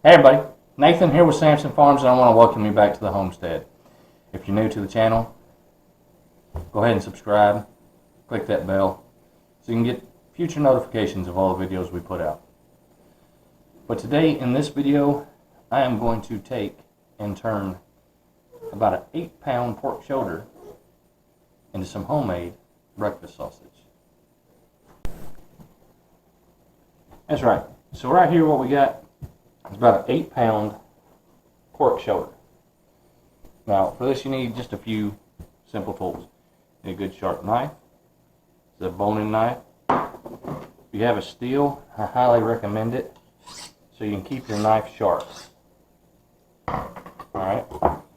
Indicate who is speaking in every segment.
Speaker 1: Hey everybody, Nathan here with Sampson Farms, and I want to welcome you back to the homestead. If you're new to the channel, go ahead and subscribe, click that bell so you can get future notifications of all the videos we put out. But today in this video, I am going to take and turn about an 8-pound pork shoulder into some homemade breakfast sausage. That's right, so right here what we got is about an 8-pound pork shoulder. Now, for this you need just a few simple tools. You need a good sharp knife. It's a bone-in knife. If you have a steel, I highly recommend it so you can keep your knife sharp. Alright,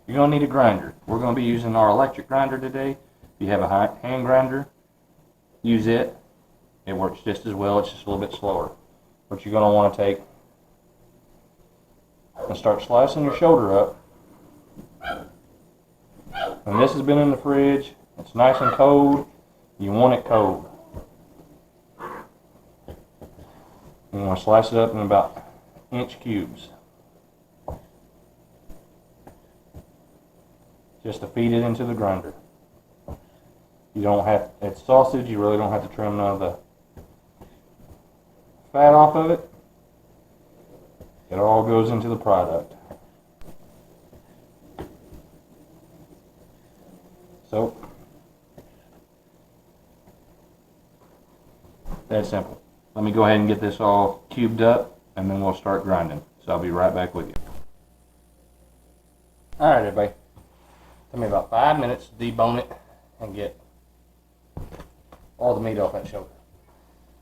Speaker 1: you're going to need a grinder. We're going to be using our electric grinder today. If you have a hand grinder, use it. It works just as well, it's just a little bit slower. What you're going to want to take and start slicing your shoulder up. And this has been in the fridge. It's nice and cold. You want it cold. You want to slice it up in about inch cubes. Just to feed it into the grinder. You don't have, it's sausage, you really don't have to trim none of the fat off of it. It all goes into the product. So, that's simple. Let me go ahead and get this all cubed up and then we'll start grinding. So I'll be right back with you. Alright everybody, took me about 5 minutes to debone it and get all the meat off that shoulder.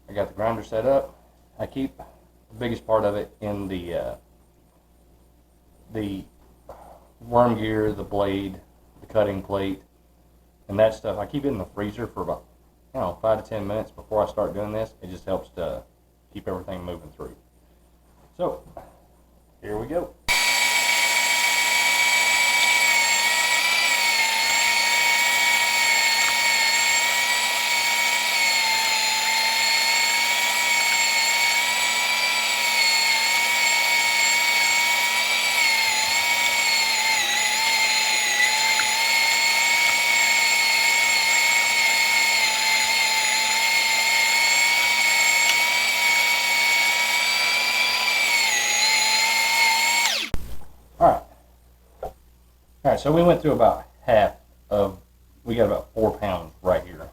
Speaker 1: I got the grinder set up. I keep the biggest part of it in the worm gear, the blade, the cutting plate, and that stuff. I keep it in the freezer for about 5 to 10 minutes before I start doing this. It just helps to keep everything moving through. So here we go. Alright, so we went through about half of, we got about 4 pounds right here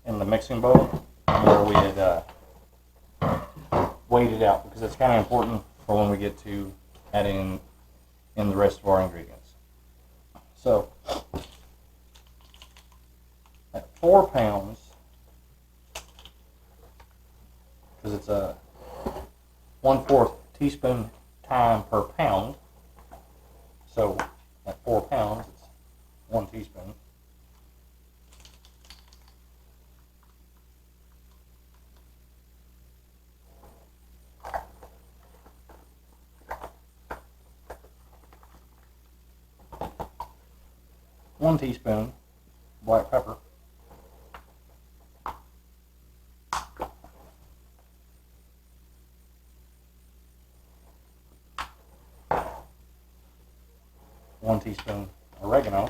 Speaker 1: in the mixing bowl where we had weighed it out, because it's kind of important for when we get to adding in the rest of our ingredients. So, at 4 pounds, because it's a 1/4 teaspoon time per pound, so at 4 pounds, it's 1 teaspoon. One teaspoon black pepper. One teaspoon oregano.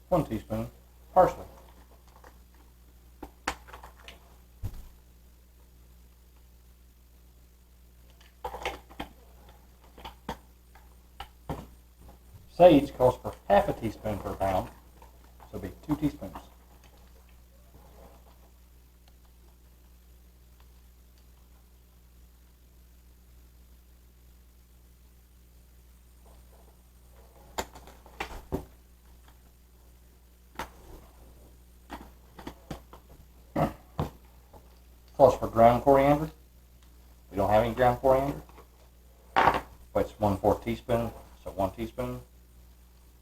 Speaker 1: One teaspoon parsley. Sage calls for half a teaspoon per pound, so it'll be 2 teaspoons. Calls for ground coriander. We don't have any ground coriander, but it's 1/4 teaspoon, so 1 teaspoon.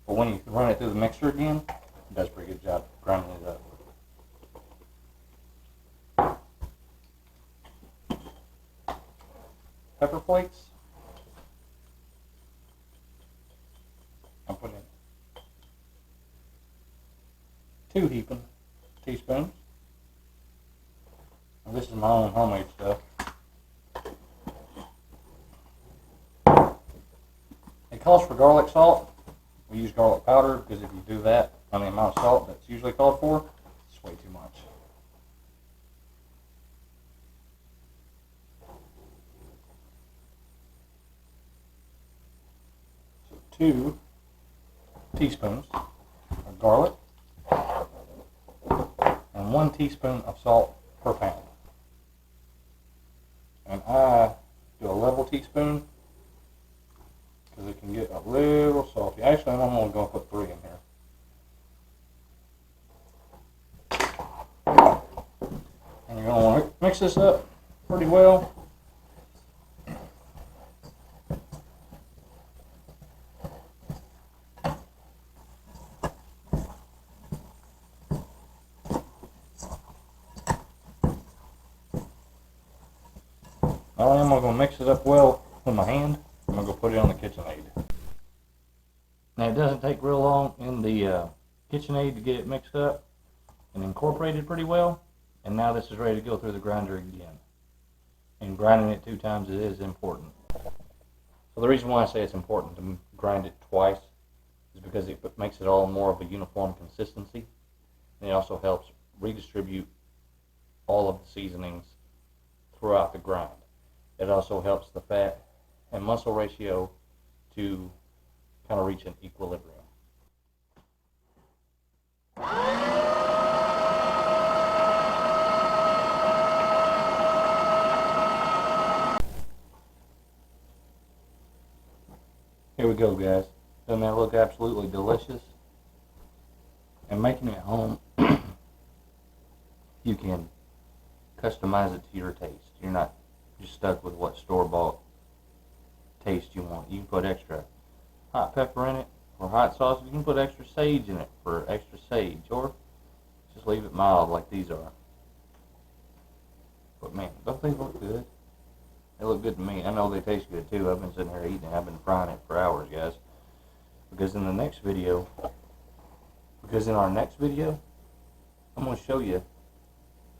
Speaker 1: But when you run it through the mixer again, it does a pretty good job grinding it up. Pepper flakes. I'm putting 2 heaping teaspoons. Now, this is my own homemade stuff. It calls for garlic salt. We use garlic powder because if you do that on the amount of salt that's usually called for, it's way too much. So 2 teaspoons of garlic and 1 teaspoon of salt per pound. And I do a level teaspoon because it can get a little salty. Actually, I'm only going to put 3 in here. And you're going to want to mix this up pretty well. Not only am I going to mix it up well with my hand, I'm going to go put it on the KitchenAid. Now it doesn't take real long in the KitchenAid to get it mixed up and incorporated pretty well. And now this is ready to go through the grinder again. And grinding it 2 times is important. So the reason why I say it's important to grind it twice is because it makes it all more of a uniform consistency. And it also helps redistribute all of the seasonings throughout the grind. It also helps the fat and muscle ratio to kind of reach an equilibrium. Here we go, guys. Doesn't that look absolutely delicious? And making it at home, you can customize it to your taste. You're not just stuck with what store-bought taste you want. You can put extra hot pepper in it or hot sauce. You can put extra sage in it for extra sage, or just leave it mild like these are. But man, don't they look good? They look good to me. I know they taste good too. I've been sitting here eating it. I've been frying it for hours, guys. Because in our next video, I'm going to show you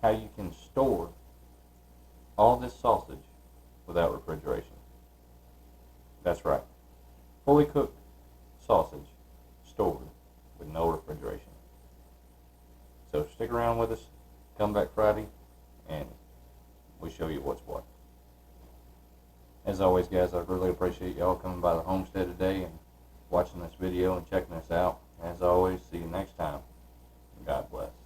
Speaker 1: how you can store all this sausage without refrigeration. That's right. Fully cooked sausage stored with no refrigeration. So stick around with us. Come back Friday and we'll show you what's what. As always, guys, I really appreciate y'all coming by the homestead today and watching this video and checking us out. As always, see you next time. God bless.